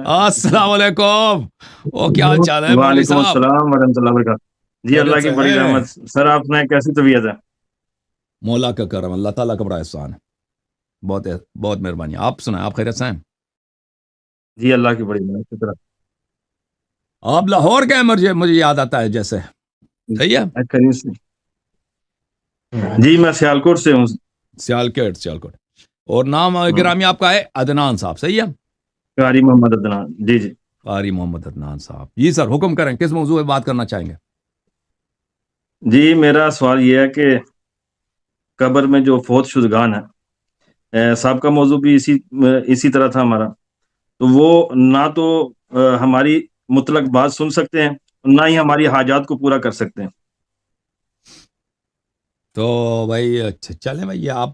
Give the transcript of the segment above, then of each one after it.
السلام علیکم. او کیا حال چال ہے مولوی وعلیکم صاحب؟ السلام ورحمۃ اللہ وبرکاتہ. جی اللہ کی بڑی رحمت. سر آپ نے کیسی طبیعت ہے؟ مولا کا کرم, اللہ تعالیٰ کا بڑا احسان ہے, بہت بہت مہربانی. آپ سنائیں, آپ خیریت سے ہیں؟ جی اللہ کی بڑی رحمت. شکر. آپ لاہور گئے؟ مجھے یاد آتا ہے جیسے. صحیح ہے. جی میں سیالکوٹ سے ہوں. سیالکوٹ. اور نام گرامی آپ کا ہے عدنان صاحب, صحیح ہے؟ قاری محمد عدنان. جی جی قاری محمد عدنان صاحب. جی سر, حکم کریں, کس موضوع پہ بات کرنا چاہیں گے؟ جی میرا سوال یہ ہے کہ قبر میں جو فوت شدگان ہے, سابقہ موضوع بھی اسی طرح تھا ہمارا, تو وہ نہ تو ہماری مطلق بات سن سکتے ہیں, نہ ہی ہماری حاجات کو پورا کر سکتے ہیں. تو بھائی چلیں بھائی, آپ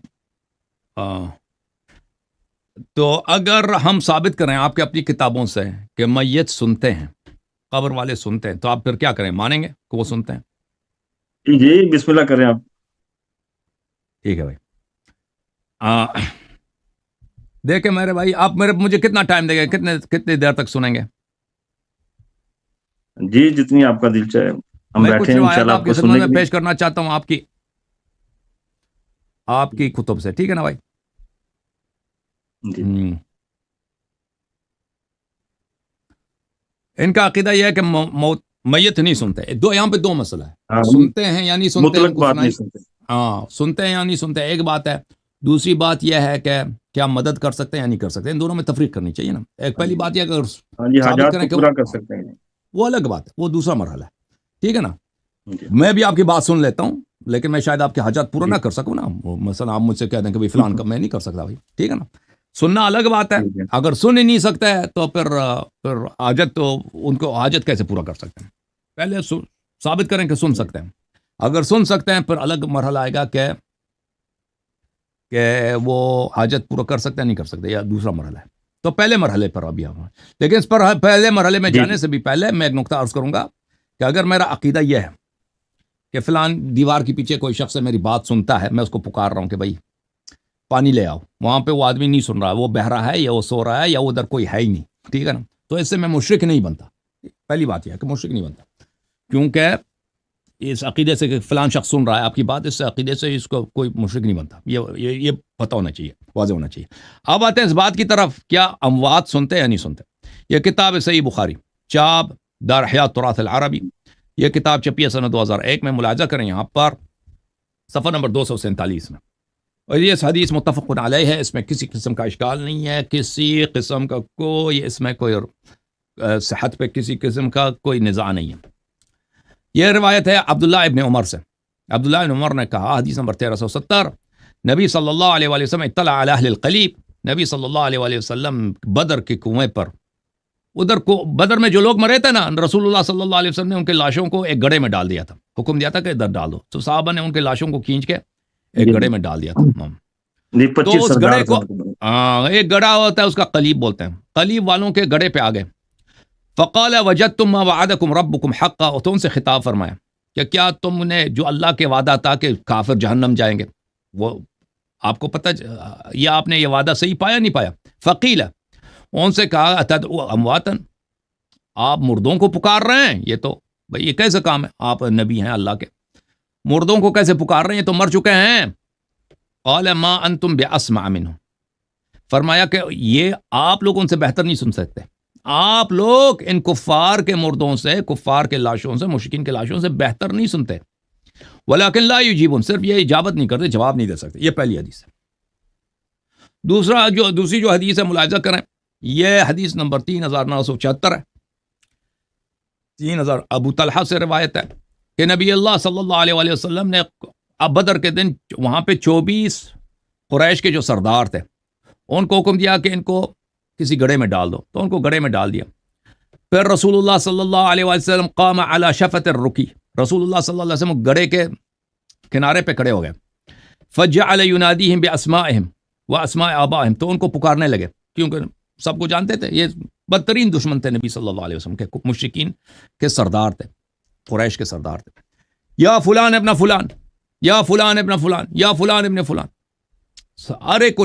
تو اگر ہم ثابت کریں آپ کے اپنی کتابوں سے کہ میت سنتے ہیں, قبر والے سنتے ہیں, تو آپ پھر کیا کریں, مانیں گے کہ وہ سنتے ہیں؟ جی بسم اللہ کریں آپ. ٹھیک ہے بھائی. دیکھیں میرے بھائی, آپ مجھے کتنا ٹائم دیں گے, کتنی دیر تک سنیں گے؟ جی جتنی آپ کا دل چاہے. ہم میں کچھ بیٹھے ہیں روایت انشاءاللہ آپ آپ کی کو خدمت سننے میں کے لیے. پیش کرنا چاہتا ہوں آپ کی کتب سے, ٹھیک ہے نا بھائی؟ جی ان کا عقیدہ یہ ہے کہ میت نہیں سنتے. یہاں پہ دو مسئلہ ہے, ہاں, سنتے ہیں یا نہیں سنتے, ان مطلق کو بات سنائیں. نہیں سنتے. ہاں, سنتے ہیں یا نہیں سنتے ایک بات ہے, دوسری بات یہ ہے کہ کیا مدد کر سکتے ہیں یا نہیں کر سکتے. ان دونوں میں تفریق کرنی چاہیے نا. ایک پہلی بات یہ اگر ہاں جی, ثابت حاجات کریں کو کہ پورا کر سکتے ہیں. وہ الگ بات ہے, وہ دوسرا مرحلہ ہے, ٹھیک ہے نا. جی میں بھی آپ کی بات سن لیتا ہوں, لیکن میں شاید آپ کے حاجات پورا جی نہ کر سکوں نا. مثلا آپ مجھ سے کہہ دیں کہ بھائی فلان کا میں نہیں کر سکتا بھائی, ٹھیک ہے نا. سننا الگ بات ہے, ٹھیک ہے. اگر سن ہی نہیں سکتا ہے تو پھر حاجت, تو ان کو حاجت کیسے پورا کر سکتے ہیں؟ پہلے ثابت کریں کہ سن سکتے ہیں. اگر سن سکتے ہیں پھر الگ مرحلہ آئے گا کہ وہ حاجت پورا کر سکتے ہیں نہیں کر سکتے, یا دوسرا مرحلہ ہے. تو پہلے مرحلے پر ابھی ہم, لیکن اس پر پہلے مرحلے میں جی جانے سے بھی پہلے میں ایک نقطہ عرض کروں گا کہ اگر میرا عقیدہ یہ ہے کہ فلان دیوار کے پیچھے کوئی شخص میری بات سنتا ہے, میں اس کو پکار رہا ہوں کہ بھائی پانی لے آؤ, وہاں پہ وہ آدمی نہیں سن رہا, وہ بہہ رہا ہے یا وہ سو رہا ہے یا ادھر کوئی ہے ہی نہیں, ٹھیک ہے نا, تو اس سے میں مشرک نہیں بنتا. پہلی بات یہ ہے کہ مشرک نہیں بنتا, کیونکہ اس عقیدے سے کہ فلان شخص سن رہا ہے آپ کی بات, اس سے عقیدے سے اس کو کوئی مشرک نہیں بنتا. یہ پتہ ہونا چاہیے, واضح ہونا چاہیے. اب آتے ہیں اس بات کی طرف, کیا اموات سنتے یا نہیں سنتے. یہ کتاب ہے صحیح بخاری, چاپ دار حیات تراث العربی, یہ کتاب چھپی ہے سنہ 2001 میں. ملاحظہ کریں یہاں پر صفحہ نمبر 247 میں, اور یہ حدیث متفق علیہ ہے, اس میں کسی قسم کا اشکال نہیں ہے, کسی قسم کا کوئی اس میں کوئی صحت پہ کسی قسم کا کوئی نزاع نہیں ہے. یہ روایت ہے عبداللہ ابن عمر سے. عبداللہ ابن عمر نے کہا, حدیث نمبر 1370, نبی صلی اللہ علیہ وآلہ وسلم اطلع علی اہل القلیب, نبی صلی اللہ علیہ وآلہ وسلم بدر کے کنویں پر, ادھر کو بدر میں جو لوگ مرے تھے نا, رسول اللہ صلی اللہ علیہ وسلم نے ان کے لاشوں کو ایک گڑھے میں ڈال دیا تھا, حکم دیا تھا کہ ادھر ڈال دو, تو صحابہ نے ان کے لاشوں کو کھینچ کے ایک گڑھے میں ڈال دیا تھا. جی تو 25 اس گڑھے سردار کو ایک گڑھا ہوتا ہے, اس کا قلیب بولتے ہیں, قلیب والوں کے گڑھے پہ آ گئے. فقال وجدتم ما وعدکم ربکم حقا, تو ان سے خطاب فرمایا کہ کیا تم نے جو اللہ کے وعدہ تھا کہ کافر جہنم جائیں گے, وہ آپ کو پتہ, یا آپ نے یہ وعدہ صحیح پایا نہیں پایا. فقیل, ان سے کہا اتدعو امواتن, آپ مردوں کو پکار رہے ہیں, یہ تو بھئی یہ کیسے کام ہے, آپ نبی ہیں اللہ کے, مردوں کو کیسے پکار رہے ہیں, یہ تو مر چکے ہیں. قال ما انتم باسمع منهم, فرمایا کہ یہ آپ لوگ ان سے بہتر نہیں سن سکتے, آپ لوگ ان کفار کے مردوں سے, کفار کے لاشوں سے, مشرکین کے لاشوں سے بہتر نہیں سنتے. ولکن لا یجیبون, صرف یہ اجابت نہیں کرتے, جواب نہیں دے سکتے. یہ پہلی حدیث ہے. دوسری جو حدیث ہے ملاحظہ کریں, یہ حدیث نمبر 3976 ہے. 3000 ابو طلحہ سے روایت ہے کہ نبی اللہ صلی اللہ علیہ وآلہ وسلم نے اب بدر کے دن وہاں پہ 24 قریش کے جو سردار تھے, ان کو حکم دیا کہ ان کو کسی گڑھے میں ڈال دو, تو ان کو گڑھے میں ڈال دیا. پھر رسول اللہ صلی اللہ علیہ وسلم قام علی شفت الرکی, رسول اللہ صلی اللہ علیہ وسلم گڑھے کے کنارے پہ کھڑے ہو گئے. فجعل ینادیہم باسمائہم واسماء آبائہم, تو ان کو پکارنے لگے, کیونکہ سب کو جانتے تھے یہ بدترین دشمن تھے نبی صلی اللہ علیہ وسلم کے, مشرکین کے سردار تھے, قریش کے سردار تھے. یا فلان ابن فلان, یا فلان ابن فلان, یا فلان ابن فلان, سارے کو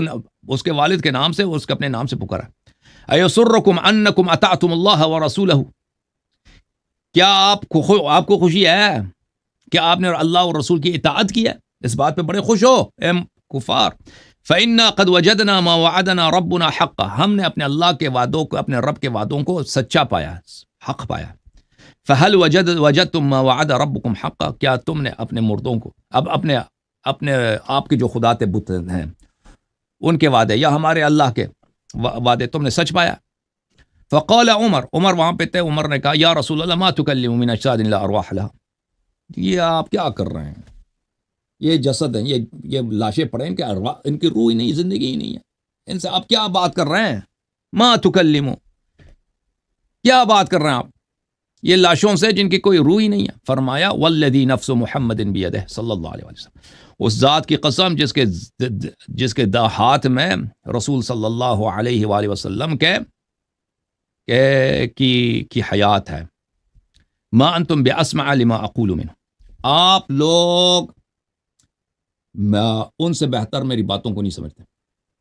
اس کے والد کے نام سے, اس کے اپنے نام سے پکارا. ایسرکم انکم اطعتم اللہ ورسولہ، کیا آپ کو خوشی ہے کہ آپ نے اللہ اور رسول کی اطاعت کی ہے؟ اس بات پہ بڑے خوش ہو اے کفار. فإنا قد وجدنا ما وعدنا ربنا حقا، ہم نے اپنے اللہ کے وعدوں کو، اپنے رب کے وعدوں کو سچا پایا، حق پایا. فهل وجدتم ما وعد ربكم حقا، کیا تم نے اپنے مردوں کو، اب اپنے آپ کے جو خدا تے بت ہیں ان کے وعدے یا ہمارے اللہ کے وعدے تم نے سچ پایا؟ فقال عمر وہاں پہ تھے، عمر نے کہا یا رسول اللہ ما تکلم من اجساد لا ارواح لها، یہ آپ کیا کر رہے ہیں؟ یہ جسد ہیں، یہ لاشیں پڑے، ان کے ارواح، ان کی روح ہی نہیں، زندگی ہی نہیں ہے، ان سے آپ کیا بات کر رہے ہیں؟ ما تکلمو، کیا بات کر رہے ہیں آپ یہ لاشوں سے جن کی کوئی روح ہی نہیں ہے؟ فرمایا والذی نفس محمد بیدہ صلی اللہ علیہ وسلم، اس ذات کی قسم جس کے ہاتھ میں رسول صلی اللہ علیہ وآلہ وسلم کی حیات ہے، ما انتم باسمع لما اقول منه، آپ لوگ ان سے بہتر میری باتوں کو نہیں سمجھتے،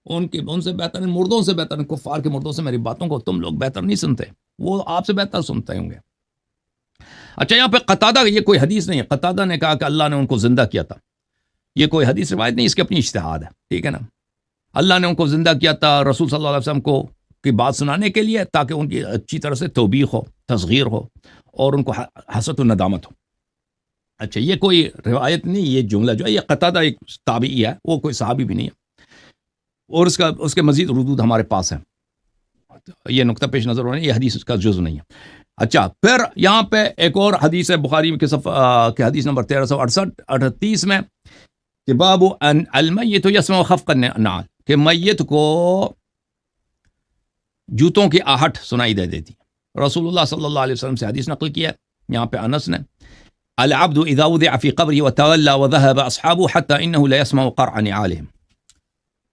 ان سے بہتر، مردوں سے بہتر، کفار کے مردوں سے میری باتوں کو تم لوگ بہتر نہیں سنتے، وہ آپ سے بہتر سنتے ہوں گے. اچھا، یہاں پہ قتادہ، یہ کوئی حدیث نہیں ہے، قتادہ نے کہا کہ اللہ نے ان کو زندہ کیا تھا، یہ کوئی حدیث روایت نہیں، اس کی اپنی اجتہاد ہے، ٹھیک ہے نا. اللہ نے ان کو زندہ کیا تھا رسول صلی اللہ علیہ وسلم کو کی بات سنانے کے لیے، تاکہ ان کی اچھی طرح سے توبیخ ہو، تصغیر ہو، اور ان کو حسرت و ندامت ہو. اچھا، یہ کوئی روایت نہیں، یہ جملہ جو ہے یہ قتادہ ایک تابعی ہے، وہ کوئی صحابی بھی نہیں ہے، اور اس کے مزید ردود ہمارے پاس ہیں، یہ نقطہ پیش نظر ہونا، یہ حدیث کا جزو نہیں ہے. اچھا، پھر یہاں پہ ایک اور حدیث ہے بخاری کے حدیث نمبر 1368 میں کہ باب المیت یسمع خفق النعال، کہ میت کو جوتوں کی آہٹ سنائی دے دیتی. رسول اللہ صلی اللہ علیہ وسلم سے حدیث نقل کیا ہے یہاں پہ انس نے، العبد اذا وضع في قبره وتولى وذهب اصحابه حتى انه لا يسمع قرع نعالهم،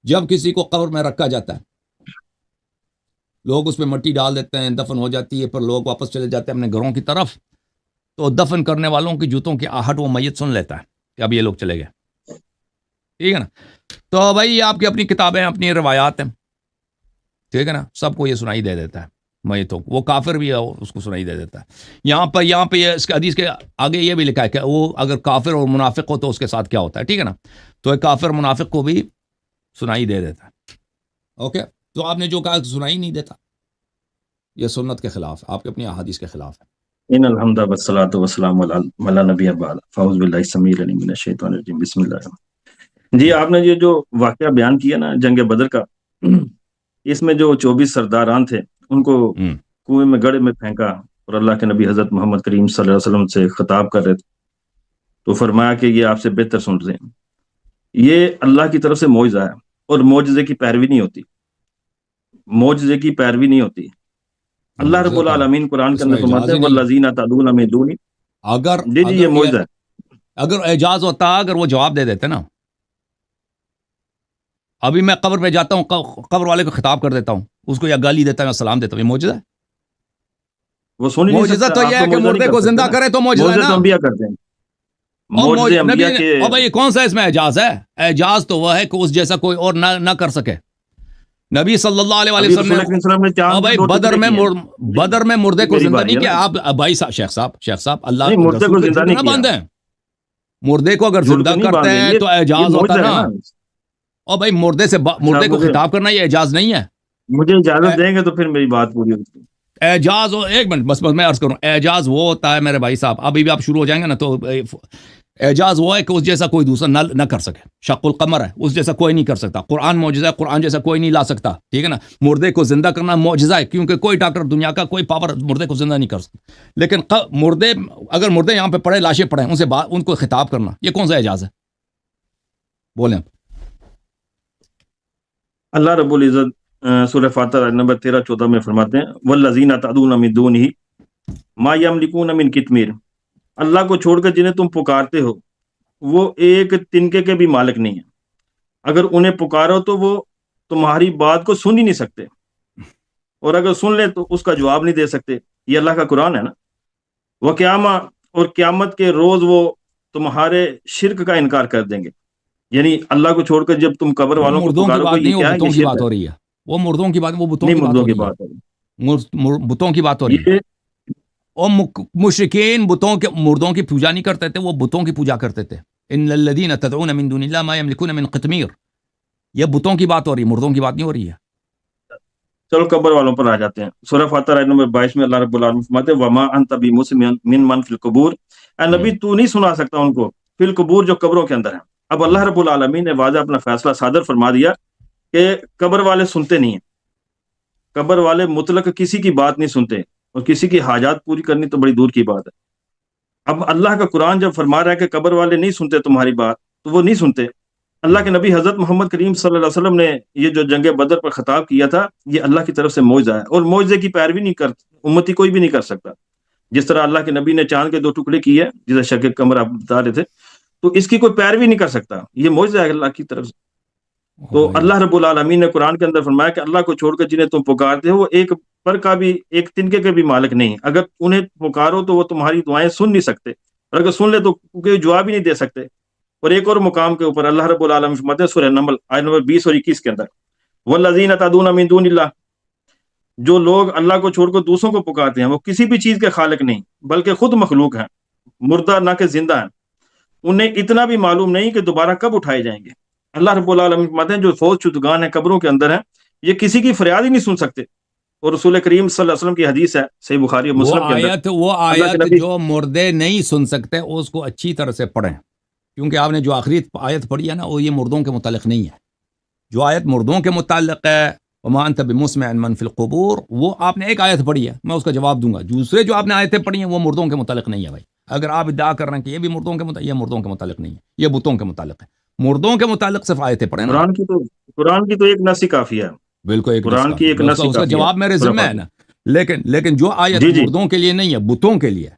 جب کسی کو قبر میں رکھا جاتا ہے، لوگ اس پہ مٹی ڈال دیتے ہیں، دفن ہو جاتی ہے، پھر لوگ واپس چلے جاتے ہیں اپنے گھروں کی طرف، تو دفن کرنے والوں کی جوتوں کی آہٹ وہ میت سن لیتا ہے کہ اب یہ لوگ چلے گئے، ٹھیک ہے نا. تو بھائی آپ کی اپنی کتابیں، اپنی روایات ہیں، ٹھیک ہے نا، سب کو یہ سنائی دے دیتا ہے میتوں کو، وہ کافر بھی ہے اس کو سنائی دے دیتا ہے. یہاں پہ یہ اس کے حدیث کے آگے یہ بھی لکھا ہے کہ وہ اگر کافر اور منافق ہو تو اس کے ساتھ کیا ہوتا ہے، ٹھیک ہے نا. تو ایک کافر منافق کو بھی سنائی دے دیتا ہے. اوکے، تو آپ نے جو کہا سنائی نہیں دیتا، یہ سنت کے خلاف، آپ کے اپنی احادیث کے خلاف ہے. ان الحمد والصلاۃ والسلام علی نبی بعد، فاعوذ باللہ السمیع العلیم من الشیطان الرجیم، بسم اللہ الرحمن الرحیم. جی، آپ نے یہ جو واقعہ بیان کیا نا جنگ بدر کا، اس میں جو 24 سرداران تھے ان کو کنویں میں گڑھے میں پھینکا، اور اللہ کے نبی حضرت محمد کریم صلی اللہ علیہ وسلم سے خطاب کر رہے تھے، تو فرمایا کہ یہ آپ سے بہتر سن رہے ہیں. یہ اللہ کی طرف سے معجزہ ہے، اور معجزے کی پیروی نہیں ہوتی، معجزے کی پیروی نہیں ہوتی. اللہ رب العالمین قرآن کے اندر فرماتے ہیں والذین تدعون من دونہ، اگر جی یہ معجزہ ہے. اگر اعجاز ہوتا، اگر وہ جواب دے دیتے نا، ابھی میں قبر پہ جاتا ہوں، قبر والے کو خطاب کر دیتا ہوں، اس کو یا گالی دیتا ہوں یا سلام دیتا ہوں، یہ معجزہ ہے. وہ سن ہی نہیں معجزہ سکتا. تو یہ ہے کہ مردے کو زندہ کرے تو معجزہ ہے نا. تو انبیاء کرتے ہیں، معجزے انبیاء کے. اور بھائی کون سا اس میں اعجاز ہے؟ اعجاز تو وہ ہے کہ اس جیسا کوئی اور نہ کر سکے. نبی صلی اللہ علیہ وسلم نے بھائی بدر میں مردے کو زندہ نہیں کیا. آپ بھائی شیخ صاحب اللہ مردے کو زندہ نہیں باندھے، مردے کو اگر زندہ کرتے ہیں تو اعجاز ہوتا نا. اور بھائی مردے کو خطاب کرنا یہ اعجاز نہیں ہے. مجھے اجازت دیں گے تو پھر میری بات پوری ہوگی. اعجاز ایک منٹ بس میں عرض کروں، اعجاز وہ ہوتا ہے میرے بھائی صاحب، ابھی بھی آپ شروع ہو جائیں گے نا، تو اعجاز وہ ہے کہ اس جیسا کوئی دوسرا نہ کر سکے. شق القمر ہے، اس جیسا کوئی نہیں کر سکتا. قرآن معجزہ ہے، قرآن جیسا کوئی نہیں لا سکتا، ٹھیک ہے نا. مردے کو زندہ کرنا معجزہ ہے، کیونکہ کوئی ڈاکٹر دنیا کا کوئی پاور مردے کو زندہ نہیں کر سکتا. لیکن اگر مردے یہاں پہ پڑے، لاشیں پڑے، ان کو خطاب کرنا، یہ کون سا اعجاز ہے؟ بولیں. اللہ رب العزت سورہ فاتحہ نمبر 13-14 میں فرماتے ہیں والذین تدعون من دونہ ما یملکون من قطمیر، اللہ کو چھوڑ کر جنہیں تم پکارتے ہو وہ ایک تنکے کے بھی مالک نہیں ہیں. اگر انہیں پکارو تو وہ تمہاری بات کو سن ہی نہیں سکتے، اور اگر سن لیں تو اس کا جواب نہیں دے سکتے. یہ اللہ کا قرآن ہے نا. وقیامہ، اور قیامت کے روز وہ تمہارے شرک کا انکار کر دیں گے. یعنی اللہ کو چھوڑ کر جب تم قبر والوں کو پکارو گے، یہ کیا ہے؟ یہ بات ہو رہی ہے. وہ مردوں کی بات، وہ بتوں نہیں کی بات مردوں ہو کی رہی ہے، بات ہے بتوں کی بات ہو رہی ہے. یہ. اور مشرکین بتوں کے مردوں کی پوجا نہیں کرتے تھے، وہ بتوں کی پوجا کرتے تھے. ان الذین تدعون من دون اللہ ما یملکون من قطمیر. یہ بتوں کی بات ہو رہی ہے، مردوں کی بات نہیں ہو رہی ہے. چلو قبر والوں پر آ جاتے ہیں. سورہ فاتر آیت نمبر 22 میں اللہ رب العالمین فرماتے ہیں وما انت بمسمع من فی القبور. اے نبی تو نہیں سنا سکتا ان کو فی القبور جو قبروں کے اندر ہیں. اب اللہ رب العالمین نے واضح اپنا فیصلہ صادر فرما دیا کہ قبر والے سنتے نہیں ہیں. قبر والے مطلق کسی کی بات نہیں سنتے، اور کسی کی حاجات پوری کرنی تو بڑی دور کی بات ہے. اب اللہ کا قرآن جب فرما رہا ہے کہ قبر والے نہیں سنتے تمہاری بات، تو وہ نہیں سنتے. اللہ کے نبی حضرت محمد کریم صلی اللہ علیہ وسلم نے یہ جو جنگ بدر پر خطاب کیا تھا، یہ اللہ کی طرف سے معجزہ ہے، اور معجزے کی پیروی نہیں کر امتی کوئی بھی نہیں کر سکتا. جس طرح اللہ کے نبی نے چاند کے 2 ٹکڑے کیے، جسے شق قمر آپ بتا رہے تھے، تو اس کی کوئی پیروی نہیں کر سکتا. یہ معجزہ ہے اللہ کی طرف سے. تو اللہ رب العالمین نے قرآن کے اندر فرمایا کہ اللہ کو چھوڑ کر جنہیں تم پکارتے ہو وہ ایک پر کا بھی، ایک تنکے کے بھی مالک نہیں. اگر انہیں پکارو تو وہ تمہاری دعائیں سن نہیں سکتے، اور اگر سن لے تو کوئی جواب ہی نہیں دے سکتے. اور ایک اور مقام کے اوپر اللہ رب العالمین فرماتے ہیں سورہ نمل آیت نمبر 20 اور 21 کے اندر والذین تدعون من دون اللہ. جو لوگ اللہ کو چھوڑ کر دوسروں کو پکارتے ہیں وہ کسی بھی چیز کے خالق نہیں بلکہ خود مخلوق ہیں، مردہ نہ کہ زندہ ہیں. انہیں اتنا بھی معلوم نہیں کہ دوبارہ کب اٹھائے جائیں گے. اللہ رب العالمین فرماتے ہیں جو فوت شدگان ہیں قبروں کے اندر ہیں، یہ کسی کی فریاد ہی نہیں سن سکتے. اور رسول کریم صلی اللہ علیہ وسلم کی حدیث ہے صحیح بخاری اور مسلم کے اندر. وہ اللہ کے آیت نبی جو مردے نہیں سن سکتے اس کو اچھی طرح سے پڑھیں، کیونکہ آپ نے جو آخری آیت پڑھی ہے نا، وہ یہ مردوں کے متعلق نہیں ہے. جو آیت مردوں کے متعلق ہے وما انت بمسمع من فی القبور، وہ آپ نے ایک آیت پڑھی ہے، میں اس کا جواب دوں گا. دوسرے جو آپ نے آیتیں پڑھی ہیں وہ مردوں کے متعلق نہیں ہے بھائی. اگر آپ ادعا کر رہے ہیں کہ یہ بھی مردوں کے متعلق، یہ مردوں کے متعلق نہیں ہے، یہ بتوں کے متعلق ہے. مردوں کے متعلق صرف آیتیں پڑھیں نا. قرآن کی تو ایک نص ہی کافی ہے. بالکل ایک قرآن کی ایک نص ہی اس کا کافی ہے. جواب میرے ذمہ ہے نا. لیکن جو آیت جی جی مردوں کے لیے نہیں ہے، بتوں کے لیے،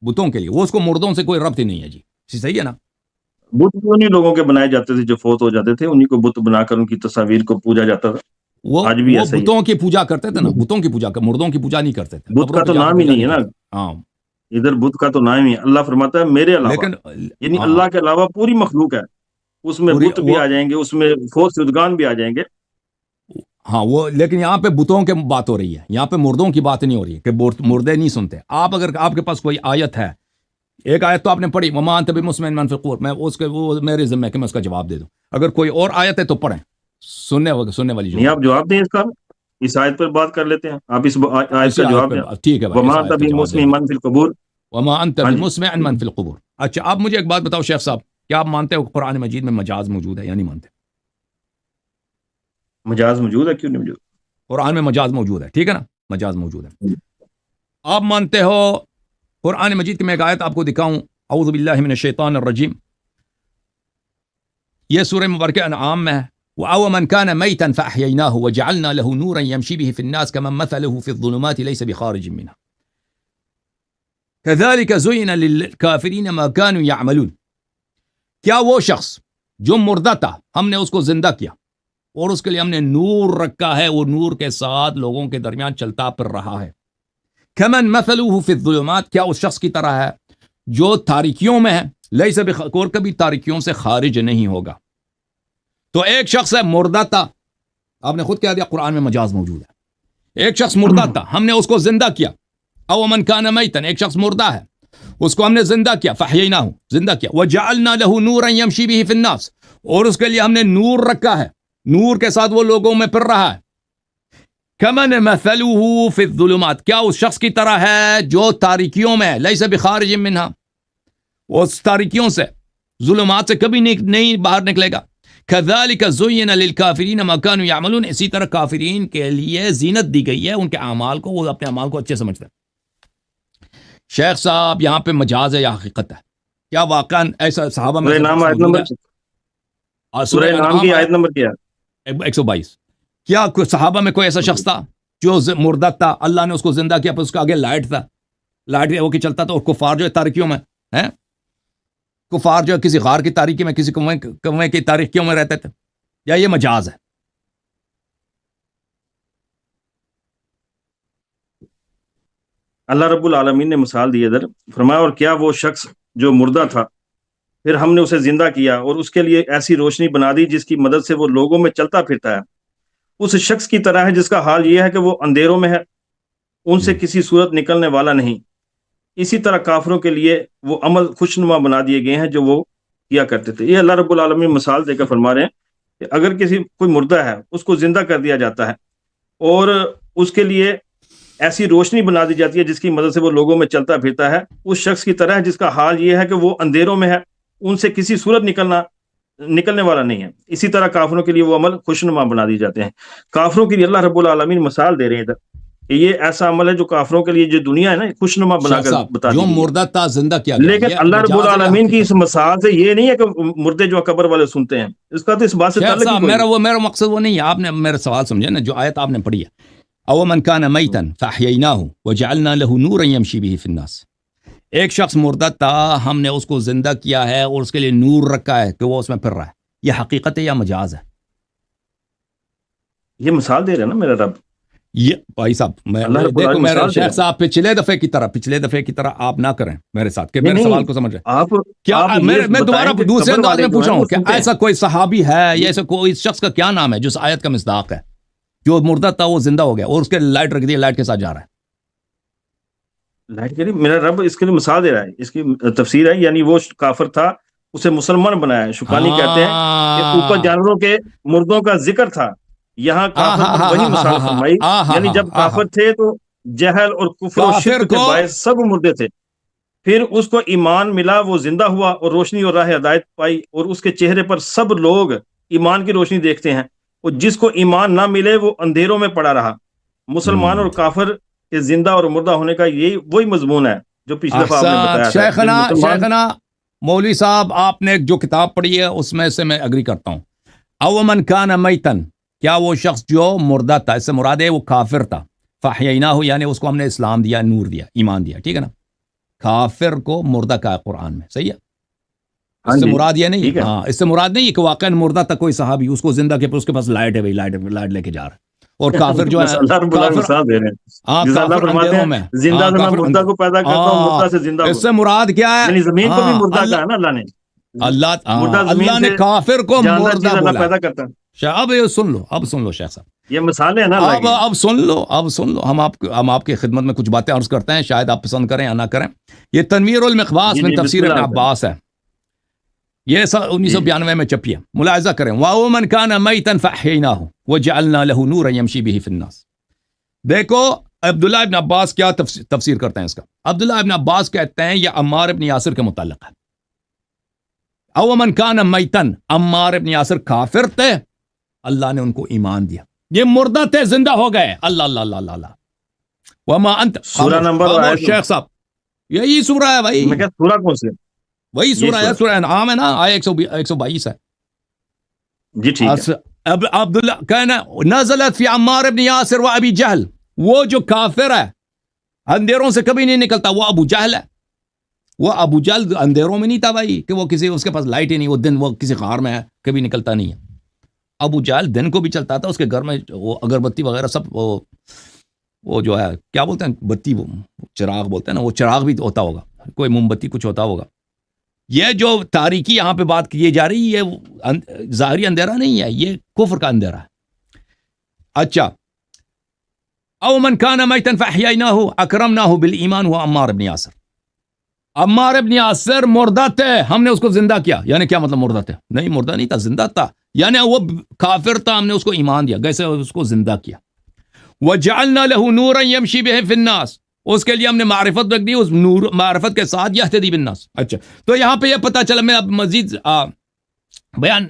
بتوں کے لیے، وہ اس کو مردوں سے کوئی ربط ہی نہیں ہے. جی صحیح ہے نا. بت تو انہیں لوگوں کے بنائے جاتے تھے جو فوت ہو جاتے تھے، انہیں کو بت بنا کر ان کی تصاویر کو پوجا جاتا تھا. وہ آج بھی ایسا ہی ہے. بتوں کی پوجا کرتے تھے نا، بتوں کی پوجا، مردوں کی پوجا نہیں کرتے تھے. بت کا تو نام ہی نہیں ہے نا. ہاں ادھر بت کا تو نام ہی ہے. اللہ فرماتا ہے میرے علاوہ، لیکن یعنی اللہ کے علاوہ پوری مخلوق ہے، اس میں بت بھی آ جائیں گے، اس میں فوت شدگان بھی آ جائیں گے. ہاں وہ، لیکن یہاں پہ بتوں کے بات ہو رہی ہے، یہاں پہ مردوں کی بات نہیں ہو رہی ہے کہ مردے نہیں سنتے. آپ اگر آپ کے پاس کوئی آیت ہے، ایک آیت تو آپ نے پڑھی وما انت بمسمع من فی القبور، میں اس کے وہ میرے ذمہ ہے کہ میں اس کا جواب دے دوں. اگر کوئی اور آیت ہے تو پڑھیں، سننے والی جو نہیں آپ جواب دیں اس کا. اس آیت پر بات کر لیتے ہیں. آپ اس آیت کا جواب دیں. ٹھیک ہے بھائی، وما انت بمسمع من فی القبور. وما انت بمسمع من فی القبور. اچھا آپ مجھے ایک بات بتاؤ شیخ صاحب، کیا آپ مانتے ہو قرآن مجید میں مجاز موجود ہے یا نہیں مانتے؟ مجاز موجود ہے، کیوں نہیں موجود؟ قرآن میں مجاز موجود ہے، ٹھیک ہے نا، مجاز موجود ہے. آپ مانتے ہو قرآن مجید کی میں ایک آیت آپ کو دکھاؤں، اعوذ باللہ من الشیطان الرجیم، یہ سورہ مبارکہ انعام میں ہے. وَأَوَمَنْ كَانَ مَيْتًا فَأَحْيَيْنَاهُ وَجَعَلْنَا لَهُ نُورًا يَمْشِي بِهِ فِي النَّاسِ كَمَنْ مَثَلُهُ فِي الظُّلُمَاتِ لَيْسَ بِخَارِجٍ مِنْهَا كَذَلِكَ زُيِّنَ لِلْكَافِرِينَ مَا كَانُوا يَعْمَلُونَ. کیا وہ شخص جو مردہ تھا ہم نے اس کو زندہ کیا اور اس کے لیے ہم نے نور رکھا ہے، وہ نور کے ساتھ لوگوں کے درمیان چلتا پھر رہا ہے. كَمَنْ مَثَلُهُ فِي الظُّلُمَاتِ، کیا اس شخص کی طرح ہے جو تاریکیوں میں ہے، لَيْسَ بِخَارِجٍ، کبھی تاریکیوں سے خارج نہیں ہوگا. تو ایک شخص ہے مردہ تھا، آپ نے خود کہہ دیا قرآن میں مجاز موجود ہے. ایک شخص مردہ تھا، ہم نے اس کو زندہ کیا. او من کان میتا، ایک شخص مردہ ہے، اس کو ہم نے زندہ کیا، فحییناہ، زندہ کیا. وجعلنا له نورا یمشی به فی الناس، اور اس کے لیے ہم نے نور رکھا ہے، نور کے ساتھ وہ لوگوں میں پھر رہا ہے. کمن مثلہ فی الظلمات، کیا اس شخص کی طرح ہے جو تاریکیوں میں ہے، لیس بخارج منہا، وہ اس تاریکیوں سے، ظلمات سے کبھی نہیں باہر نکلے گا. کذالک زین للکافرین ما کانوا یعملون، اسی طرح کافرین کے لیے زینت دی گئی ہے ان کے اعمال کو، وہ اپنے اعمال کو اچھے سمجھتے ہیں. شیخ صاحب یہاں پہ مجاز ہے یا حقیقت ہے؟ کیا واقعاً ایسا صحابہ میں سورہ نام کی آیت نمبر کیا ہے؟ 122. کیا صحابہ میں کوئی ایسا شخص تھا جو مردہ تھا، اللہ نے اس کو زندہ کیا، پھر اس کے آگے لائٹ تھا، لائٹ ہو کے چلتا تھا، اور کفار جو ہے تاریکیوں میں ہیں، کفار جو ہے کسی غار کی تاریکی میں، کسی کنویں کی تاریکیوں میں رہتے تھے، یا یہ مجاز ہے؟ اللہ رب العالمین نے مثال دی ادھر، فرمایا اور کیا وہ شخص جو مردہ تھا پھر ہم نے اسے زندہ کیا اور اس کے لیے ایسی روشنی بنا دی جس کی مدد سے وہ لوگوں میں چلتا پھرتا ہے اس شخص کی طرح ہے جس کا حال یہ ہے کہ وہ اندھیروں میں ہے، ان سے کسی صورت نکلنے والا نہیں۔ اسی طرح کافروں کے لیے وہ عمل خوشنما بنا دیے گئے ہیں جو وہ کیا کرتے تھے۔ یہ اللہ رب العالمین مثال دے کر فرما رہے ہیں کہ اگر کوئی مردہ ہے اس کو زندہ کر دیا جاتا ہے اور اس کے لیے ایسی روشنی بنا دی جاتی ہے جس کی مدد سے وہ لوگوں میں چلتا پھرتا ہے، اس شخص کی طرح ہے جس کا حال یہ ہے کہ وہ اندھیروں میں ہے، ان سے کسی صورت نکلنے والا نہیں ہے۔ اسی طرح کافروں کے لیے وہ عمل خوشنما بنا دیے جاتے ہیں۔ کافروں کے لیے اللہ رب العالمین مثال دے رہے ہیں ادھر کہ یہ ایسا عمل ہے جو کافروں کے لیے جو دنیا ہے نا خوشنما بنا شیخ کر صاحب بتا جو دی گئی ہے۔ مردہ تھا زندہ کیا گیا، لیکن یہ اللہ رب مجاز ہے یا العالمین کی اس حقیقت؟ مثال سے یہ نہیں ہے کہ مردے جو قبر والے سنتے ہیں، اس کا تو اس بات سے شیخ تعلق ہی صاحب کوئی نہیں۔ میرا مقصد وہ نہیں ہے، آپ نے میرا سوال سمجھے نا، جو آیت آپ نے پڑھی ہے، او من کان میتا فاحییناہ وجعلنا له نورا یمشی به فی الناس، ایک شخص مردہ تھا، ہم نے اس کو زندہ کیا ہے اور اس کے لیے نور رکھا ہے کہ وہ اس میں پھر رہا ہے، یہ حقیقت ہے یا مجاز ہے؟ یہ مثال دے رہے ہیں نا میرا رب، یہ بھائی صاحب اللہ رب دیکھو العالمین میرے مثال دے رہے شیخ ہیں۔ صاحب پچھلے دفعے کی طرح آپ نہ کریں میرے ساتھ کہ نہیں میرے نہیں، سوال کو سمجھ رہے ہیں۔ آپ کیا آپ میں یہ دوبارہ بتائیں کہ دوسرے قبر انداز والے میں جو پوچھ ہیں رہا وہ ہوں کہ سنتے ہیں۔ ایسا کوئی صحابی ہے یا ایسا کوئی شخص کا کیا نام ہے جو اس آیت کا مصداق ہے، جو مردہ تھا وہ زندہ ہو گیا اور اس کے لائٹ رکھ دی، لائٹ کے ساتھ جا رہا ہے؟ لائٹ کے لیے میرا رب اس کے لیے مثال دے رہا ہے، اس کی تفسیر ہے، یعنی وہ کافر تھا اسے مسلمان بنایا ہے۔ شکانی کہتے ہیں کہ اوپر جانوروں کے مردوں کا ذکر تھا، یہاں کافر پر وہی مثال فرمائی، یعنی جب کافر تھے تو جہل اور کفر و کافر شرک کے کو باعث سب مردے تھے، پھر اس کو ایمان ملا، وہ زندہ ہوا اور روشنی اور راہ ہدایت پائی، اور اس کے چہرے پر سب لوگ ایمان کی روشنی دیکھتے ہیں، اور جس کو ایمان نہ ملے وہ اندھیروں میں پڑا رہا۔ مسلمان اور کافر کے زندہ اور مردہ ہونے کا یہی وہی مضمون ہے جو پچھلی دفعہ آپ نے احسن بتایا تھا۔ جب مسلمان شیخنا مولوی صاحب، آپ نے جو کتاب پڑھی ہے اس میں سے میں اگری کرتا ہوں۔ او من کان میتن، کیا وہ شخص جو مردہ تھا، اس سے مراد ہے وہ کافر تھا، فاحییناہ یعنی اس کو ہم نے اسلام دیا، نور دیا، ایمان دیا، ٹھیک ہے نا؟ کافر کو مردہ کہا ہے قرآن میں، صحیح ہے؟ اس سے مراد یہ نہیں ہے، ہاں اس سے مراد نہیں ہے کہ واقعا مردہ تھا کوئی صحابی، اس کو زندہ کیا، اس کے پاس لائٹ ہے، بھائی لائٹ لے کے جا رہا ہے، اور کافر جو ہے اللہ رب العالمین مثال دے رہے ہیں، جس اللہ فرماتے ہیں زندہ سے میں مردہ کو پیدا کرتا ہوں، مردہ سے زندہ اس سے مراد کیا ہے؟ یعنی زمین کو بھی مردہ کہا ہے نا اللہ نے، اللہ نے کافر کو مردہ بولا۔ پیدا کرتا ہے۔ اب سن لو شیخ صاحب، یہ مثالیں ہیں نا اللہ کی۔ اب سن لو، ہم آپ کی خدمت میں کچھ باتیں عرض کرتے ہیں، شاید آپ پسند کریں یا نہ کریں۔ یہ تنویر المقباس میں تفسیر ابن عباس ہے، یہ 1992 میں چھپی ہے، ملاحظہ کریں۔ وَمَنْ كَانَ مَيْتًا فَأَحْيَيْنَاهُ وَجَعَلْنَا لَهُ نُورًا يَمْشِي بِهِ فِي النَّاسِ۔ دیکھو عبداللہ ابن عباس کیا تفسیر کرتے ہیں اس کا۔ عبداللہ ابن عباس کہتے ہیں یہ عمار ابن یاسر کے متعلق ہے۔ او من کان میتن، عمار ابن یاسر کافر تھے، اللہ نے ان کو ایمان دیا، یہ مردہ تھے، زندہ ہو گئے، اللہ اللہ اللہ اللہ اللہ۔ وما انت، سورہ نمبر شیخ صاحب یہی سورہ ہے بھائی، میں کہا سورہ کون سے؟ وہی سورہ ہے، سورہ انعام ہے نا، آیہ 122 ہے جی ٹھیک ہے۔ عبداللہ کہنا نزلت فی عمار ابن یاسر و ابی جہل، وہ جو کافر ہے اندھیروں سے کبھی نہیں نکلتا، وہ ابو جہل ہے۔ وہ ابو جہل اندھیروں میں نہیں تھا بھائی، کہ وہ اس کے پاس لائٹ ہی نہیں، وہ دن وہ کسی غار میں ہے، کبھی نکلتا نہیں ہے۔ ابو جہل دن کو بھی چلتا تھا، اس کے گھر میں وہ اگربتی وغیرہ سب وہ جو ہے کیا بولتے ہیں بتی، وہ چراغ بولتے ہیں نا، وہ چراغ بھی ہوتا ہوگا، کوئی موم بتی کچھ ہوتا ہوگا۔ یہ جو تاریکی یہاں پہ بات کی جا رہی ہے، یہ ظاہری اندھیرا نہیں ہے، یہ کفر کا اندھیرا ہے۔ اچھا، او من کان میتا فاحییناہ اکرمناہ بالایمان ہوا عمار ابن یاسر، عمار ابن یاسر مردہ تھے، ہم نے اس کو زندہ کیا، یعنی کیا مطلب مردہ تھے؟ نہیں مردہ نہیں تھا، زندہ تھا، یعنی وہ کافر تھا، ہم نے اس کو ایمان دیا، کیسے اس کو زندہ کیا۔ وجعلنا له نورا يمشي به في الناس، اس کے لیے ہم نے معرفت رکھ دی، اس نور معرفت کے ساتھ یہتدی بالناس۔ اچھا، تو یہاں پہ یہ پتہ چلا، میں اب مزید بیان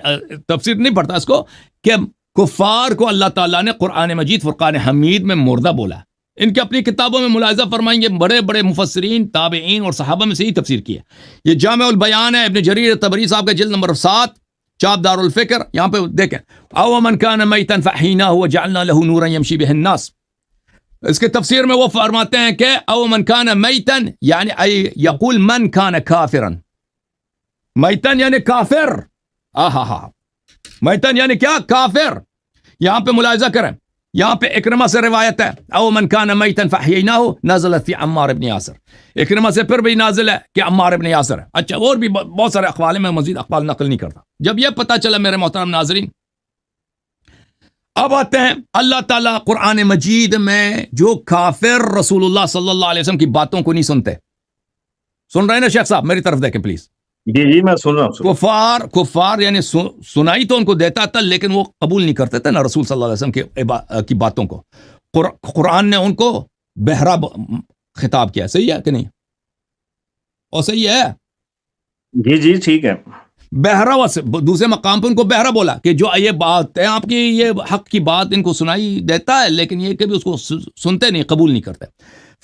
تفسیر نہیں پڑھتا اس کو، کہ کفار کو اللہ تعالیٰ نے قرآن مجید فرقان حمید میں مردہ بولا۔ ان کی اپنی کتابوں میں ملاحظہ فرمائیں گے، بڑے بڑے مفسرین، تابعین اور صحابہ میں سے ہی تفسیر کی ہے۔ یہ جامع البیان ہے، ابن جریر طبری صاحب کا جلد نمبر 7، چاپ دار الفکر، یہاں پہ دیکھیں، او من کان میتا فاحییناہ وجعلنا له نورا یمشی به الناس۔ اس کے تفسیر میں وہ فرماتے ہیں کہ او من کان میتا یعنی یقول من کان کافرا، میتن یعنی کافر، میتن یعنی کیا؟ کافر۔ یہاں پہ ملاحظہ کریں، یہاں پہ اکرمہ سے روایت ہے، او من کان میتا فاحییناہ نزلت فی عمار ابن یاسر، اکرمہ سے پھر بھی نازل ہے کہ عمار ابن یاسر ہے۔ اچھا، اور بھی بہت سارے اقوال ہیں، میں مزید اقوال نقل نہیں کرتا۔ جب یہ پتہ چلا میرے محترم ناظرین، اب آتے ہیں اللہ تعالیٰ قرآن مجید میں جو کافر رسول اللہ صلی اللہ علیہ وسلم کی باتوں کو نہیں سنتے. سن رہے ہیں نا شیخ صاحب؟ میری طرف دیکھیں پلیز. جی جی میں سن رہا ہوں. کفار یعنی سنائی تو ان کو دیتا تھا لیکن وہ قبول نہیں کرتے تھے نا رسول صلی اللہ علیہ وسلم کی باتوں کو. قرآن نے ان کو بہرا خطاب کیا. صحیح ہے کہ نہیں؟ اور صحیح ہے. جی جی ٹھیک ہے. بہرا دوسرے مقام پہ ان کو بہرا بولا کہ جو یہ بات ہے آپ کی، یہ حق کی بات ان کو سنائی دیتا ہے لیکن یہ کبھی اس کو سنتے نہیں، قبول نہیں کرتے.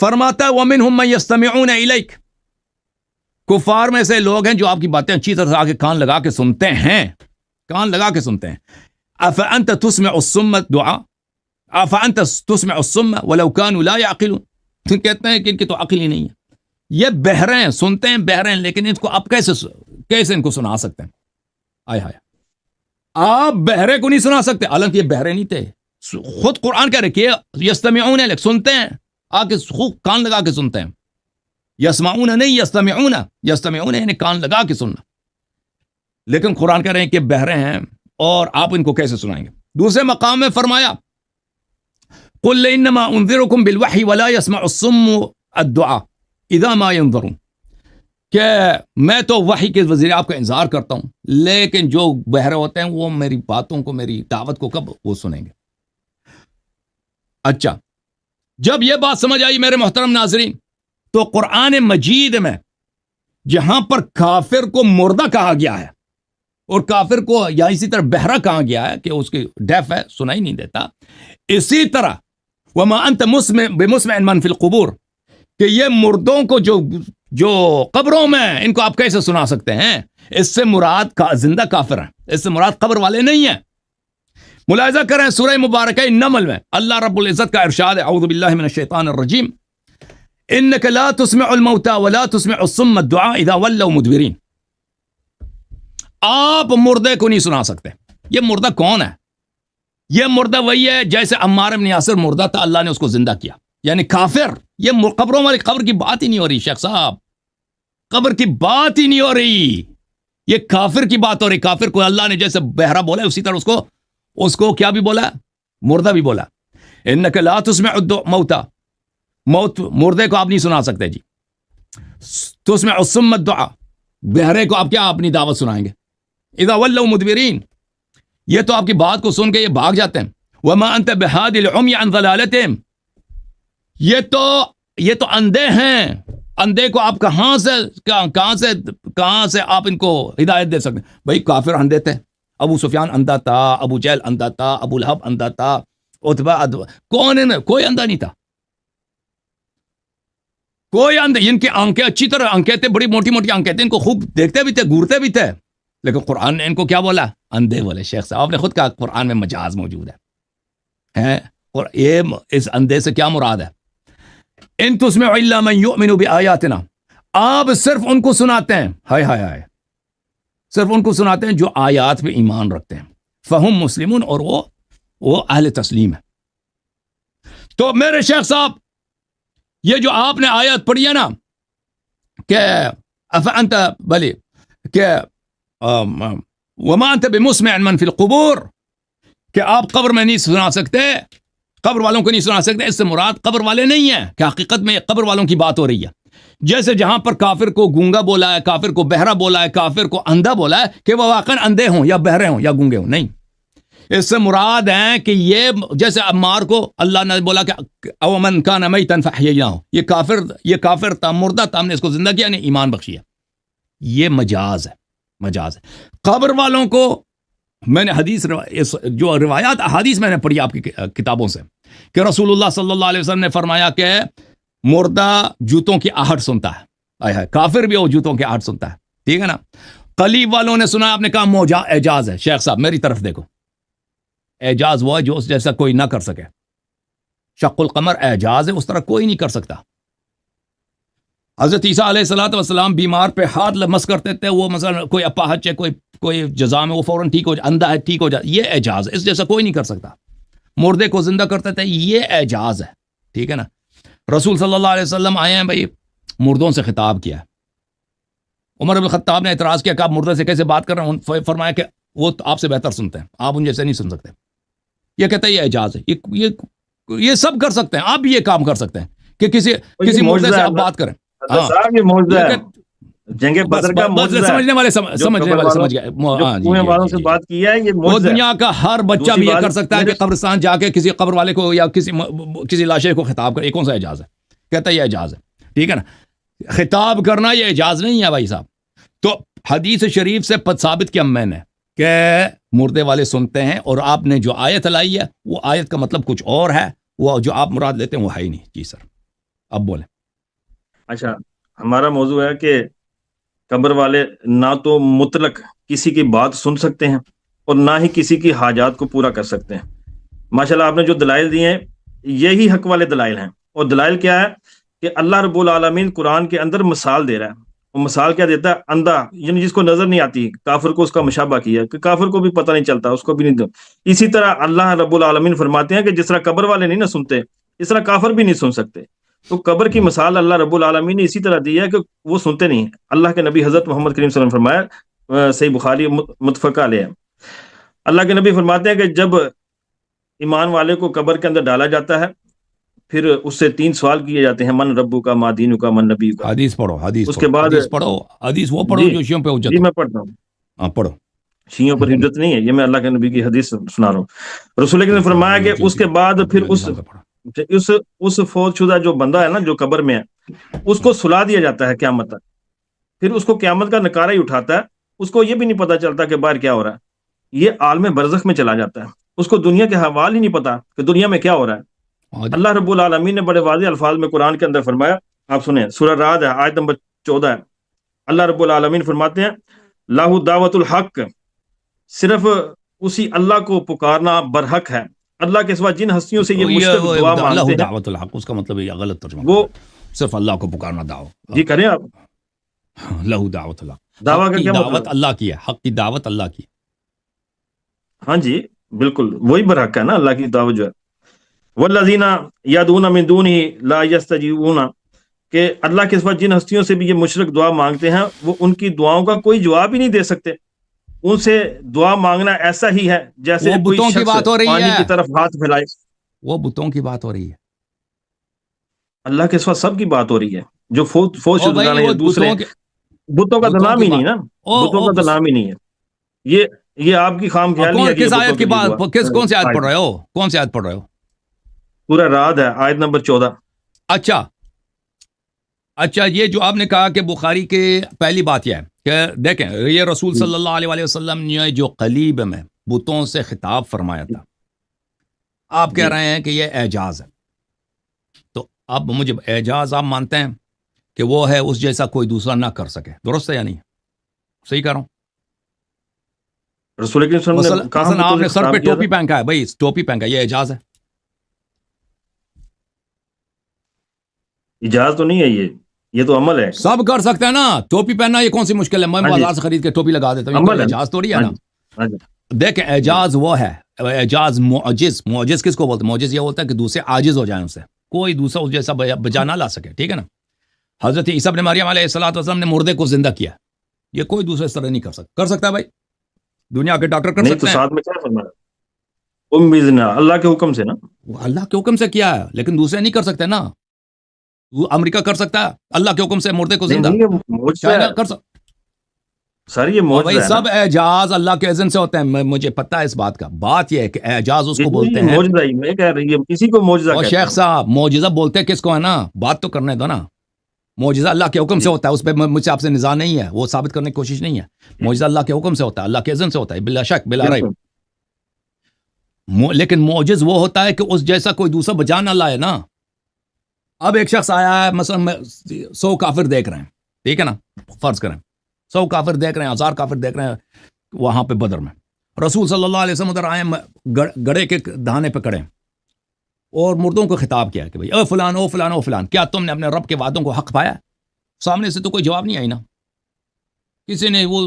فرماتا ہے وَمِنْهُمْ مَنْ يَسْتَمِعُونَ إِلَيْكَ، کفار میں سے لوگ ہیں جو آپ کی باتیں اچھی طرح سے آگے کان لگا کے سنتے ہیں، کان لگا کے سنتے ہیں. أَفَأَنْتَ تُسْمِعُ الصُّمَّ الدُّعَاءَ أَفَأَنْتَ تُسْمِعُ الصُّمَّ وَلَوْ كَانُوا لَا يَعْقِلُونَ. تو کہتے ہیں کہ ان کی تو عقل ہی نہیں ہے، یہ بہرے ہیں، سنتے ہیں بہرے ہیں، لیکن ان کو آپ کیسے ان کو سنا سکتے ہیں؟ آئے ہائے، آپ بہرے کو نہیں سنا سکتے، حالانکہ یہ بہرے نہیں تھے. خود قرآن کہہ رہے کہ یستمعون الیک، سنتے ہیں، آگے خوب کان لگا کے سنتے ہیں. یسمعون نہیں، یستمعون، یستمعون یعنی کان لگا کے سننا. لیکن قرآن کہہ رہے ہیں کہ بہرے ہیں اور آپ ان کو کیسے سنائیں گے؟ دوسرے مقام میں فرمایا قل انما انذرکم بالوحی ولا يسمع الصم الدعاء اذا ما ينظرون، کہ میں تو وحی کے وزیر آپ کا انتظار کرتا ہوں لیکن جو بہرے ہوتے ہیں وہ میری باتوں کو، میری دعوت کو کب وہ سنیں گے؟ اچھا، جب یہ بات سمجھ آئی میرے محترم ناظرین، تو قرآن مجید میں جہاں پر کافر کو مردہ کہا گیا ہے اور کافر کو یا اسی طرح بہرا کہا گیا ہے کہ اس کی ڈیف ہے، سنائی نہیں دیتا، اسی طرح وما انت بمسمع من فی القبور، کہ یہ مردوں کو جو قبروں میں، ان کو آپ کیسے سنا سکتے ہیں؟ اس سے مراد زندہ کافر ہیں، اس سے مراد قبر والے نہیں ہیں. ملاحظہ کریں سورہ مبارکہ نمل میں اللہ رب العزت کا ارشاد ہے، اعوذ باللہ من الشیطان الرجیم، انک لا تسمع الموتى ولا تسمع الصم الدعاء اذا ولوا مدبرین. آپ مردے کو نہیں سنا سکتے. یہ مردہ کون ہے؟ یہ مردہ وہی ہے جیسے عمار بن یاسر مردہ تھا، اللہ نے اس کو زندہ کیا، یعنی کافر. یہ قبروں والی قبر کی بات ہی نہیں ہو رہی شیخ صاحب، قبر کی بات ہی نہیں ہو رہی، یہ کافر کی بات ہو رہی. کافر کو اللہ نے جیسے بہرا بولا اسی طرح اس کو کیا بھی بولا؟ مردہ بھی بولا. انک لا تسمع الموتى، مردے کو آپ نہیں سنا سکتے جی. تسمع الصم الدعاء، بہرے کو آپ کیا اپنی دعوت سنائیں گے؟ اذا ولوا مدبرین، یہ تو آپ کی بات کو سن کے یہ بھاگ جاتے ہیں. وما انت بہادی العمی عن ضلالتہم، یہ تو اندھے ہیں، اندھے کو آپ کہاں سے آپ ان کو ہدایت دے سکتے ہیں؟ بھائی کافر اندھے تھے، ابو سفیان اندھا تھا، ابو جہل اندھا تھا، ابو لہب اندھا تھا، عتبہ کون ہے؟ کوئی اندھا نہیں تھا، کوئی اندھے. ان کی آنکھیں اچھی طرح آنکھیں تھے، بڑی موٹی موٹی آنکھیں تھے، ان کو خوب دیکھتے بھی تھے، گورتے بھی تھے، لیکن قرآن نے ان کو کیا بولا؟ اندھے بولے. شیخ صاحب نے خود کہا قرآن میں مجاز موجود ہے. اور یہ اس اندھے سے کیا مراد ہے؟ ان تسمع الا من یؤمن بآیاتنا، آپ صرف ان کو سناتے ہیں، ہائے ہائے ہائے، صرف ان کو سناتے ہیں جو آیات پہ ایمان رکھتے ہیں. فہم مسلمون، اور وہ اہل تسلیم ہے. تو میرے شیخ صاحب یہ جو آپ نے آیت پڑھی ہے نا کہ افانت بلی کہ وما انت بمسمع من فی القبور، کہ آپ قبر میں نہیں سنا سکتے، قبر والوں کو نہیں سنا سکتے، اس سے مراد قبر والے نہیں ہیں، کہ حقیقت میں قبر والوں کی بات ہو رہی ہے. جیسے جہاں پر کافر کو گونگا بولا ہے، کافر کو بہرا بولا ہے، کافر کو اندھا بولا ہے، کہ وہ واقعا اندھے ہوں یا بہرے ہوں یا گونگے ہوں، نہیں. اس سے مراد ہیں کہ یہ جیسے عمار کو اللہ نے بولا کہ او من کان میتا فاحییناہ، یہ کافر تھا، مردہ تھا، ہم نے اس کو زندہ کیا، نے ایمان بخشیا. یہ مجاز ہے، مجاز ہے. قبر والوں کو میں نے جو روایات احادیث میں نے پڑھی آپ کی کتابوں سے، کہ رسول اللہ صلی اللہ علیہ وسلم نے فرمایا کہ مردہ جوتوں کی آہٹ سنتا ہے، کافر بھی وہ جوتوں کی آہٹ سنتا ہے، ٹھیک ہے نا. قلیب والوں نے سنا، آپ نے کہا اعجاز ہے. شیخ صاحب میری طرف دیکھو، اعجاز وہ ہے جو اس جیسا کوئی نہ کر سکے. شق القمر اعجاز ہے، اس طرح کوئی نہیں کر سکتا. حضرت عیسیٰ علیہ الصلوۃ والسلام بیمار پہ ہاتھ لمس کرتے تھے، وہ مثلا کوئی اپاہج ہے، کوئی جزا میں وہ فوراً ٹھیک ہو جائے، اندھا ہے ٹھیک ہو جائے. یہ اعجاز ہے، اس جیسا کوئی نہیں کر سکتا. مردے کو زندہ کرتے تھے، یہ اعجاز ہے، ٹھیک ہے نا. رسول صلی اللہ علیہ وسلم آئے ہیں بھائی، مردوں سے خطاب کیا. عمر بن الخطاب نے اعتراض کیا کہ آپ مردے سے کیسے بات کر رہے ہیں؟ فرمایا کہ وہ آپ سے بہتر سنتے ہیں، آپ ان جیسے نہیں سن سکتے. یہ کہتا ہے یہ اعجاز ہے. یہ سب کر سکتے ہیں, آپ بھی یہ کام کر سکتے ہیں کہ کسی مردے سے آپ بات کریں. صاحب یہ معجزہ ہے, جنگ بدر کا معجزہ ہے. سمجھنے والے سمجھ گئے. کنویں والوں سے بات کیا ہے, یہ وہ معجزہ ہے. دنیا کا ہر بچہ بھی یہ کر سکتا ہے کہ قبرستان جا کے کسی قبر والے کو یا کسی لاشے کو خطاب کرے. یہ کون سا اعجاز ہے؟ کہتا ہے یہ اعجاز ہے. ٹھیک ہے نا, خطاب کرنا یہ اعجاز نہیں ہے بھائی صاحب. تو حدیث شریف سے ثابت کیا میں نے کہ مردے والے سنتے ہیں, اور آپ نے جو آیت لائی ہے وہ آیت کا مطلب کچھ اور ہے, وہ جو آپ مراد لیتے ہیں وہ ہے ہی نہیں. جی سر اب بولیں. اچھا, ہمارا موضوع ہے کہ قبر والے نہ تو مطلق کسی کی بات سن سکتے ہیں اور نہ ہی کسی کی حاجات کو پورا کر سکتے ہیں. ماشاءاللہ آپ نے جو دلائل دیے ہیں یہی حق والے دلائل ہیں. اور دلائل کیا ہے کہ اللہ رب العالمین قرآن کے اندر مثال دے رہا ہے. وہ مثال کیا دیتا ہے؟ اندھا, یعنی جس کو نظر نہیں آتی, کافر کو اس کا مشابہ کیا کہ کافر کو بھی پتہ نہیں چلتا, اس کو بھی نہیں. اسی طرح اللہ رب العالمین فرماتے ہیں کہ جس طرح قبر والے نہیں نہ سنتے, اس طرح کافر بھی نہیں سن سکتے. تو قبر کی مثال اللہ رب العالمین نے اسی طرح دی ہے کہ وہ سنتے نہیں. اللہ کے نبی حضرت محمد کریم صلی اللہ علیہ وسلم فرمایا, صحیح بخاری متفقہ علیہ, اللہ کے نبی فرماتے ہیں کہ جب ایمان والے کو قبر کے اندر ڈالا جاتا ہے پھر اس سے 3 سوال کیے جاتے ہیں, من ربو کا, ما دینو کا, من نبی کا. حدیث پڑھو, اس کے بعد حدیث وہ پڑھو جو شیعوں پہ حجت جی ہو. میں پڑھتا ہوں. ہاں پڑھو. شیعوں پر حجت نہیں ہے, یہ میں اللہ کے نبی کی حدیث سنا رہا ہوں. رسول اللہ نے فرمایا کہ اس کے بعد پھر اس فوت شدہ جو بندہ ہے نا جو قبر میں ہے, اس کو سلا دیا جاتا ہے قیامت تک. پھر اس کو قیامت کا نکارہ ہی اٹھاتا ہے, اس کو یہ بھی نہیں پتا چلتا کہ باہر کیا ہو رہا ہے. یہ عالم برزخ میں چلا جاتا ہے, اس کو دنیا کے حوال ہی نہیں پتا کہ دنیا میں کیا ہو رہا ہے. اللہ رب العالمین نے بڑے واضح الفاظ میں قرآن کے اندر فرمایا, آپ سنیں, سورہ رعد ہے, آیت نمبر 14 ہے. اللہ رب العالمین فرماتے ہیں لاہ دعوت الحق, صرف اسی اللہ کو پکارنا برحق ہے. اللہ کے سوا جن ہستیوں سے یہ مشرک دعا مانگتے ہیں, دعوت الحق اس کا مطلب یہ غلط ترجمہ, وہ صرف اللہ کو پکارنا دعوت. جی کریں آپ, لہو دعوت اللہ, دعویٰ کا کیا دعوت مطلب؟ اللہ کی ہے, حق کی دعوت اللہ کی. ہاں جی بالکل وہی برحق ہے نا اللہ کی دعوت جو ہے. والذین یدعون من دونہ لا یستجیبون, کہ اللہ کے سوا جن ہستیوں سے بھی یہ مشرک دعا مانگتے ہیں وہ ان کی دعاؤں کا کوئی جواب ہی نہیں دے سکتے. ان سے دعا مانگنا ایسا ہی ہے جیسے وہ کوئی بتوں کی شخص بات ہو رہی پانی ہے, کی طرف ہاتھ پھیلائے. وہ بتوں کی بات ہو رہی ہے. اللہ کے سوا سب کی بات ہو رہی ہے. جو فوت شدگان ہے دوسرے بتوں کا تو نام ہی نہیں نا, بتوں کا تو نام ہی نہیں ہے. یہ آپ کی خام خیالی ہے. کس آیت کی بات, کون سی آیت پڑھ رہے ہو, کون سی آیت پڑھ رہے ہو؟ سورہ رعد ہے, آیت نمبر 14. اچھا, یہ جو آپ نے کہا کہ بخاری کے پہلی بات یہ ہے کہ دیکھیں یہ رسول صلی اللہ علیہ وسلم نے جو قلیب میں بتوں سے خطاب فرمایا تھا, آپ کہہ رہے ہیں کہ یہ اعجاز ہے. تو اب مجھے اعجاز آپ مانتے ہیں کہ وہ ہے اس جیسا کوئی دوسرا نہ کر سکے, درست ہے یا نہیں؟ صحیح کہہ رہا ہوں؟ رسول کریم صلی اللہ علیہ وسلم آپ نے سر پہ ٹوپی پہن کا ہے بھائی, ٹوپی پہن کا, یہ اعجاز ہے؟ اجازت تو نہیں ہے, یہ تو عمل ہے. سب کر سکتے ہیں نا, ٹوپی پہننا یہ کون سی مشکل ہے؟ میں بازار سے خرید کے ٹوپی لگا دیتا ہوں, اعجاز تھوڑی ہے نا. دیکھیں اعجاز وہ ہے, اعجاز معجز کس کو بولتے ہیں؟ معجز یہ ہوتا ہے کہ دوسرے عاجز ہو جائیں, ان سے کوئی دوسرا اس جیسا بجا نہ لا سکے. ٹھیک ہے نا. حضرت عیسیٰ ابن مریم علیہ الصلوۃ والسلام نے مردے کو زندہ کیا, یہ کوئی دوسرے اس طرح نہیں کر سکتا بھائی. دنیا کے ڈاکٹر کر سکتے ہیں. ساتھ میں کیا فرمایا؟ اللہ کے حکم سے نا, اللہ کے حکم سے کیا ہے, لیکن دوسرے نہیں کر سکتے نا. وہ امریکہ کر سکتا ہے اللہ کے حکم سے مردے کو زندہ, چائنا کر سکتا. سر یہ معجزہ ہے, سب اعجاز اللہ کے اذن سے ہوتے ہیں, مجھے پتہ ہے اس بات کا. بات یہ ہے کہ اعجاز اس کو بولتے ہیں, معجزہ ہی میں کہہ رہی ہے, کسی کو معجزہ کہتے ہیں. شیخ صاحب معجزہ بولتے ہیں کس کو ہے نا, بات تو کرنے دو نا. معجزہ اللہ کے حکم سے ہوتا ہے, اس پہ مجھ سے آپ سے نزاع نہیں ہے, وہ ثابت کرنے کی کوشش نہیں ہے. معجزہ اللہ کے حکم سے ہوتا ہے, اللہ کے اذن سے ہوتا ہے, بلا شک بلا ریب. لیکن معجز وہ ہوتا ہے کہ اس جیسا کوئی دوسرا بجا نہ لائے نا. اب ایک شخص آیا ہے, مثلا 100 کافر دیکھ رہے ہیں, ٹھیک ہے نا, فرض کریں 100 کافر دیکھ رہے ہیں, 1000 کافر دیکھ رہے ہیں وہاں پہ بدر میں. رسول صلی اللہ علیہ وسلم ادھر آئے, گڑے کے دہانے پہ کڑے اور مردوں کو خطاب کیا کہ بھئی اے فلان او فلان او فلان, کیا تم نے اپنے رب کے وعدوں کو حق پایا؟ سامنے سے تو کوئی جواب نہیں آئی نا, کسی نے وہ